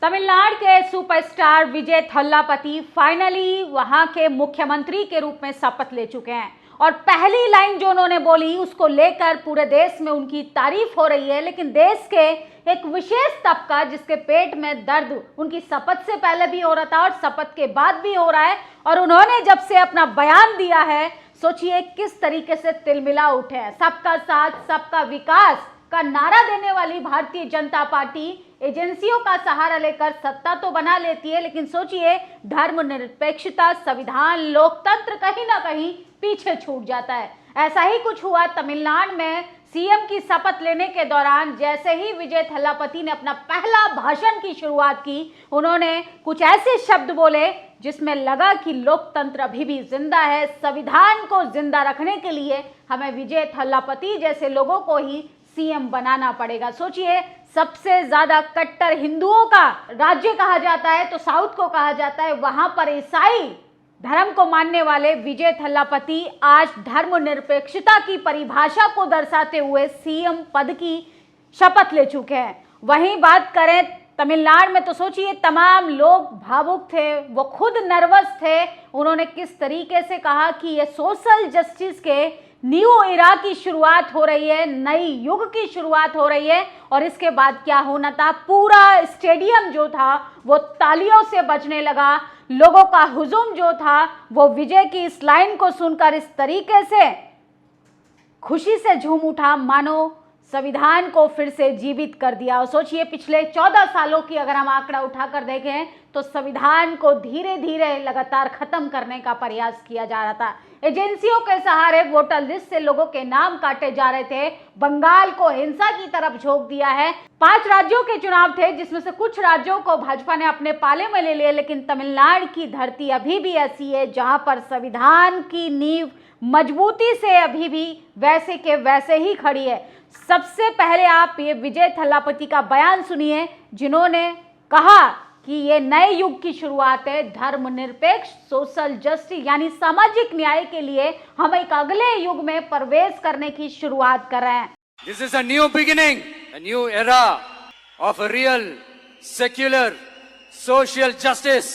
तमिलनाडु के सुपरस्टार विजय थल्लापति फाइनली वहां के मुख्यमंत्री के रूप में शपथ ले चुके हैं और पहली लाइन जो उन्होंने बोली उसको लेकर पूरे देश में उनकी तारीफ हो रही है। लेकिन देश के एक विशेष तबका जिसके पेट में दर्द उनकी शपथ से पहले भी हो रहा था और शपथ के बाद भी हो रहा है, और उन्होंने जब से अपना बयान दिया है, सोचिए किस तरीके से तिलमिला उठे हैं। सबका साथ सबका विकास का नारा देने वाली भारतीय जनता पार्टी एजेंसियों का सहारा लेकर सत्ता तो बना लेती है, लेकिन सोचिए धर्मनिरपेक्षता, संविधान, लोकतंत्र कहीं ना कहीं पीछे छूट जाता है। ऐसा ही कुछ हुआ तमिलनाडु में सीएम की शपथ लेने के दौरान। जैसे ही विजय थल्लापति ने अपना पहला भाषण की शुरुआत की, उन्होंने कुछ ऐसे शब्द बोले जिसमें लगा कि लोकतंत्र अभी भी जिंदा है। संविधान को जिंदा रखने के लिए हमें विजय थल्लापति जैसे लोगों को ही सीएम बनाना पड़ेगा। सोचिए, सबसे ज्यादा कट्टर हिंदुओं का राज्य कहा जाता है तो साउथ को कहा जाता है, वहां पर ईसाई धर्म को मानने वाले विजय थल्लापति आज धर्मनिरपेक्षता की परिभाषा को दर्शाते हुए सीएम पद की शपथ ले चुके हैं। वहीं बात करें तमिलनाडु में तो सोचिए तमाम लोग भावुक थे, वो खुद नर्वस थे। उन्होंने किस तरीके से कहा कि ये सोशल जस्टिस के न्यू इरा की शुरुआत हो रही है, नई युग की शुरुआत हो रही है। और इसके बाद क्या होना था, पूरा स्टेडियम जो था वो तालियों से बजने लगा। लोगों का हुजूम जो था वो विजय की इस लाइन को सुनकर इस तरीके से खुशी से झूम उठा मानो संविधान को फिर से जीवित कर दिया। और सोचिए पिछले 14 सालों की अगर हम आंकड़ा उठाकर देखें तो संविधान को धीरे धीरे लगातार खत्म करने का प्रयास किया जा रहा था। एजेंसियों के सहारे वोटर लिस्ट से लोगों के नाम काटे जा रहे थे। बंगाल को हिंसा की तरफ झोंक दिया है। 5 राज्यों के चुनाव थे जिसमें से कुछ राज्यों को भाजपा ने अपने पाले में ले लिया, लेकिन तमिलनाडु की धरती अभी भी ऐसी है जहां पर संविधान की नींव मजबूती से अभी भी वैसे के वैसे ही खड़ी है। सबसे पहले आप ये विजय थल्लापति का बयान सुनिए, जिन्होंने कहा कि ये नए युग की शुरुआत है। धर्मनिरपेक्ष सोशल जस्टिस यानी सामाजिक न्याय के लिए हम एक अगले युग में प्रवेश करने की शुरुआत कर रहे हैं। This is a new beginning, a new era of a real secular social justice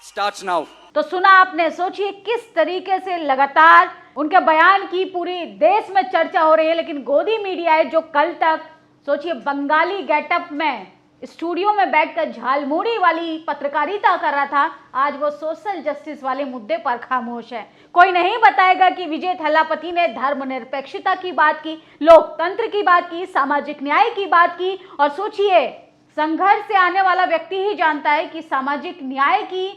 starts now. तो सुना आपने, सोचिए किस तरीके से लगातार उनके बयान की पूरी देश में चर्चा हो रही है। लेकिन गोदी मीडिया है जो कल तक सोचिए बंगाली गेटअप में स्टूडियो में बैठकर झालमुड़ी वाली पत्रकारिता कर रहा था, आज वो सोशल जस्टिस वाले मुद्दे पर खामोश है। कोई नहीं बताएगा कि विजय थल्लापति ने धर्मनिरपेक्षता की बात की, लोकतंत्र की बात की, सामाजिक न्याय की बात की। और सोचिए संघर्ष से आने वाला व्यक्ति ही जानता है कि सामाजिक न्याय की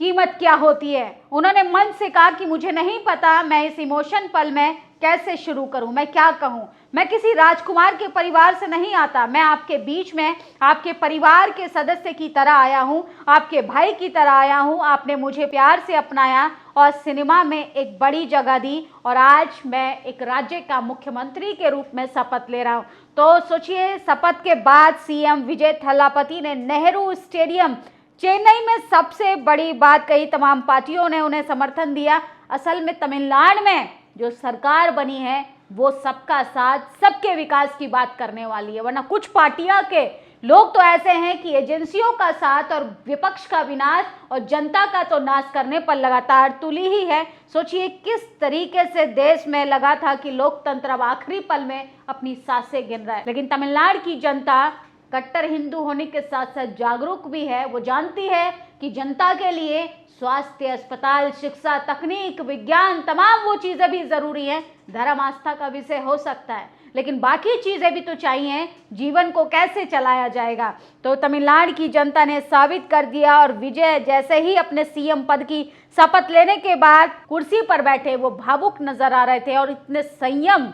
कीमत क्या होती है। उन्होंने मन से कहा कि मुझे नहीं पता मैं इस इमोशन पल में कैसे शुरू करूं, मैं क्या कहूं। मैं किसी राजकुमार के परिवार से नहीं आता, मैं आपके बीच में आपके परिवार के सदस्य की तरह आया हूं, आपके भाई की तरह आया हूं। आपने मुझे प्यार से अपनाया और सिनेमा में एक बड़ी जगह दी और आज मैं एक राज्य का मुख्यमंत्री के रूप में शपथ ले रहा हूं। तो सोचिए शपथ के बाद सीएम विजय थल्लापति ने नेहरू स्टेडियम चेन्नई में सबसे बड़ी बात कही। तमाम पार्टियों ने उन्हें समर्थन दिया। असल में तमिलनाडु में जो सरकार बनी है वो सबका साथ सबके विकास की बात करने वाली है, वरना कुछ पार्टियां के लोग तो ऐसे हैं कि एजेंसियों का साथ और विपक्ष का विनाश और जनता का तो नाश करने पर लगातार तुली ही है। सोचिए किस तरीके से देश में लगा था कि लोकतंत्र अब आखिरी पल में अपनी सांसें गिन रहा है। लेकिन तमिलनाडु की जनता कट्टर हिंदू होने के साथ साथ जागरूक भी है। वो जानती है कि जनता के लिए स्वास्थ्य, अस्पताल, शिक्षा, तकनीक, विज्ञान, तमाम वो चीज़ें भी ज़रूरी हैं। धर्म आस्था का विषय हो सकता है, लेकिन बाकी चीज़ें भी तो चाहिए। जीवन को कैसे चलाया जाएगा, तो तमिलनाडु की जनता ने साबित कर दिया। और विजय जैसे ही अपने सीएम पद की शपथ लेने के बाद कुर्सी पर बैठे वो भावुक नजर आ रहे थे और इतने संयम,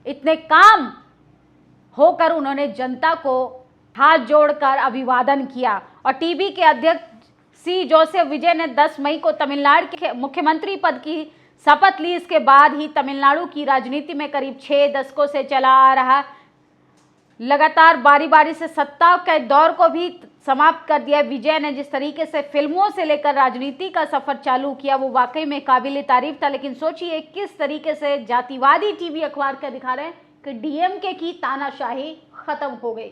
इतने काम होकर उन्होंने जनता को हाथ जोड़कर अभिवादन किया। और टीबी के अध्यक्ष सी जोसेफ विजय ने 10 मई को तमिलनाडु के मुख्यमंत्री पद की शपथ ली। इसके बाद ही तमिलनाडु की राजनीति में करीब 6 दशकों से चला आ रहा लगातार बारी बारी से सत्ता के दौर को भी समाप्त कर दिया। विजय ने जिस तरीके से फिल्मों से लेकर राजनीति का सफर चालू किया वो वाकई में काबिल तारीफ था। लेकिन सोचिए किस तरीके से जातिवादी टीवी अखबार का दिखा रहे हैं कि डीएमके की तानाशाही खत्म हो गई।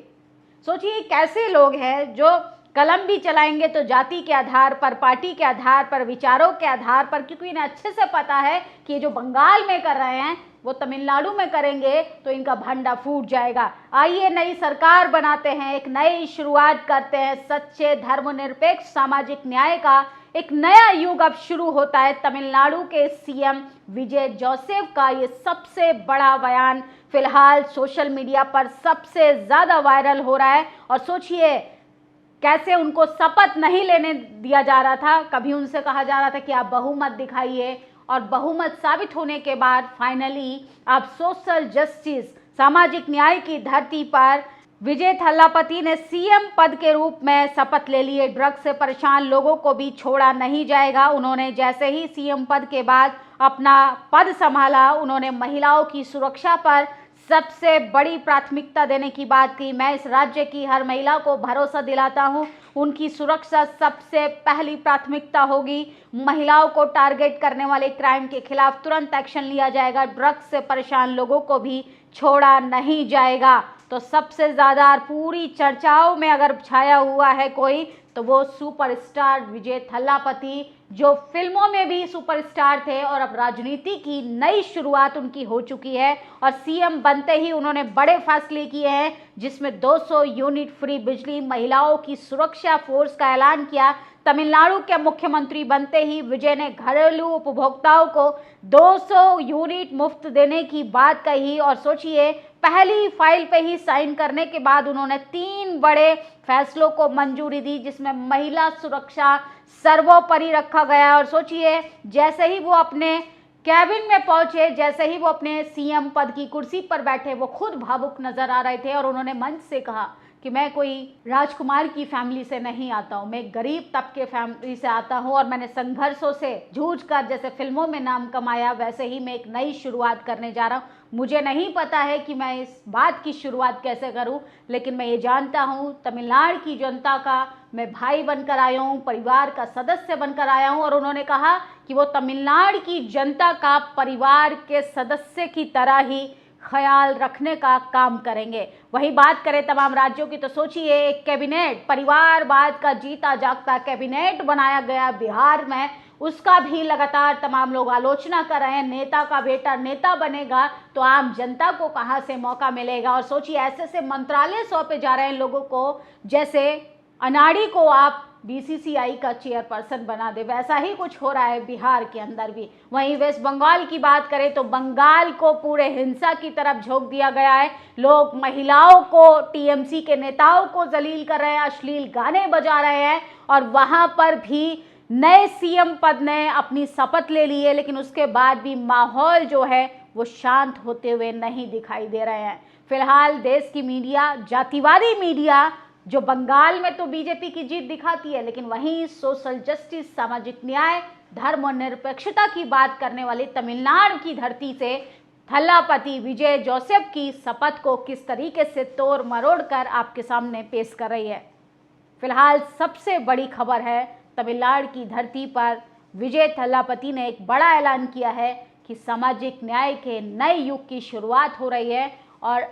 सोचिए कैसे लोग हैं जो कलम भी चलाएंगे तो जाति के आधार पर, पार्टी के आधार पर, विचारों के आधार पर, क्योंकि इन्हें अच्छे से पता है कि ये जो बंगाल में कर रहे हैं वो तमिलनाडु में करेंगे तो इनका भंडा फूट जाएगा। आइए नई सरकार बनाते हैं, एक नई शुरुआत करते हैं, सच्चे धर्मनिरपेक्ष सामाजिक न्याय का एक नया युग अब शुरू होता है। तमिलनाडु के सीएम विजय जोसेफ का ये सबसे बड़ा बयान फिलहाल सोशल मीडिया पर सबसे ज्यादा वायरल हो रहा है। और सोचिए कैसे उनको शपथ नहीं लेने दिया जा रहा था, कभी उनसे कहा जा रहा था कि आप बहुमत दिखाइए, और बहुमत साबित होने के बाद फाइनली अब सोशल जस्टिस सामाजिक न्याय की धरती पर विजय थल्लापति ने सीएम पद के रूप में शपथ ले लिए। ड्रग्स से परेशान लोगों को भी छोड़ा नहीं जाएगा। उन्होंने जैसे ही सीएम पद के बाद अपना पद संभाला, उन्होंने महिलाओं की सुरक्षा पर सबसे बड़ी प्राथमिकता देने की बात की। मैं इस राज्य की हर महिला को भरोसा दिलाता हूं, उनकी सुरक्षा सबसे पहली प्राथमिकता होगी। महिलाओं को टारगेट करने वाले क्राइम के खिलाफ तुरंत एक्शन लिया जाएगा। ड्रग्स से परेशान लोगों को भी छोड़ा नहीं जाएगा। तो सबसे ज़्यादा पूरी चर्चाओं में अगर छाया हुआ है कोई तो वो सुपरस्टार विजय थल्लापति, जो फिल्मों में भी सुपरस्टार थे और अब राजनीति की नई शुरुआत उनकी हो चुकी है। और सीएम बनते ही उन्होंने बड़े फैसले किए हैं, जिसमें 200 यूनिट फ्री बिजली, महिलाओं की सुरक्षा फोर्स का ऐलान किया। तमिलनाडु के मुख्यमंत्री बनते ही विजय ने घरेलू उपभोक्ताओं को 200 यूनिट मुफ्त देने की बात कही। और सोचिए पहली फाइल पे ही साइन करने के बाद उन्होंने 3 बड़े फैसलों को मंजूरी दी, जिसमें महिला सुरक्षा सर्वोपरि रखा गया। और सोचिए जैसे ही वो अपने कैबिन में पहुंचे, जैसे ही वो अपने सीएम पद की कुर्सी पर बैठे, वो खुद भावुक नजर आ रहे थे और उन्होंने मंच से कहा कि मैं कोई राजकुमार की फैमिली से नहीं आता हूँ, मैं गरीब तबके फैमिली से आता हूँ और मैंने संघर्षों से जूझकर जैसे फिल्मों में नाम कमाया, वैसे ही मैं एक नई शुरुआत करने जा रहा हूँ। मुझे नहीं पता है कि मैं इस बात की शुरुआत कैसे करूं, लेकिन मैं ये जानता हूं तमिलनाडु की जनता का मैं भाई बनकर आया हूं, परिवार का सदस्य बनकर आया हूं। और उन्होंने कहा कि वो तमिलनाडु की जनता का परिवार के सदस्य की तरह ही ख्याल रखने का काम करेंगे। वही बात करें तमाम राज्यों की तो सोचिए एक कैबिनेट, परिवारवाद का जीता जागता कैबिनेट बनाया गया बिहार में, उसका भी लगातार तमाम लोग आलोचना कर रहे हैं। नेता का बेटा नेता बनेगा तो आम जनता को कहां से मौका मिलेगा। और सोचिए ऐसे ऐसे मंत्रालय सौंपे जा रहे हैं लोगों को, जैसे अनाड़ी को आप बीसीसीआई का चेयरपर्सन बना दे, वैसा ही कुछ हो रहा है बिहार के अंदर भी। वहीं वेस्ट बंगाल की बात करें तो बंगाल को पूरे हिंसा की तरफ झोंक दिया गया है। लोग महिलाओं को, टीएमसी के नेताओं को जलील कर रहे हैं, अश्लील गाने बजा रहे हैं। और वहां पर भी नए सीएम पद ने अपनी शपथ ले ली है, लेकिन उसके बाद भी माहौल जो है वो शांत होते हुए नहीं दिखाई दे रहे हैं। फिलहाल देश की मीडिया, जातिवादी मीडिया, जो बंगाल में तो बीजेपी की जीत दिखाती है, लेकिन वहीं सोशल जस्टिस, सामाजिक न्याय, धर्म और निरपेक्षता की बात करने वाली तमिलनाडु की धरती से थल्लापति विजय जोसेफ की शपथ को किस तरीके से तोड़ मरोड़ कर आपके सामने पेश कर रही है। फिलहाल सबसे बड़ी खबर है, तमिलनाडु की धरती पर विजय थल्लापति ने एक बड़ा ऐलान किया है कि सामाजिक न्याय के नए युग की शुरुआत हो रही है और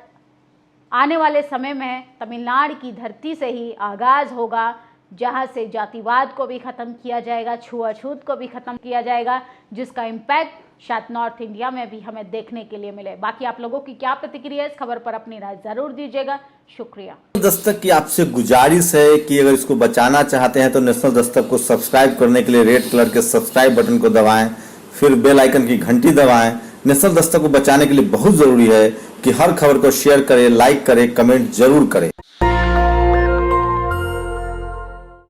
आने वाले समय में तमिलनाडु की धरती से ही आगाज़ होगा, जहां से जातिवाद को भी ख़त्म किया जाएगा, छुआछूत को भी ख़त्म किया जाएगा, जिसका इम्पैक्ट शायद नॉर्थ इंडिया में भी हमें देखने के लिए मिले। बाकी आप लोगों की क्या प्रतिक्रिया है, इस खबर पर अपनी राय जरूर दीजिएगा। शुक्रिया। दस्तक की आपसे गुजारिश है कि अगर इसको बचाना चाहते हैं तो नेशनल दस्तक को सब्सक्राइब करने के लिए रेड कलर के सब्सक्राइब बटन को दबाएं, फिर बेल आइकन की घंटी दबाएं। नेशनल दस्तक को बचाने के लिए बहुत जरूरी है कि हर खबर को शेयर करें, लाइक करें, कमेंट जरूर करें।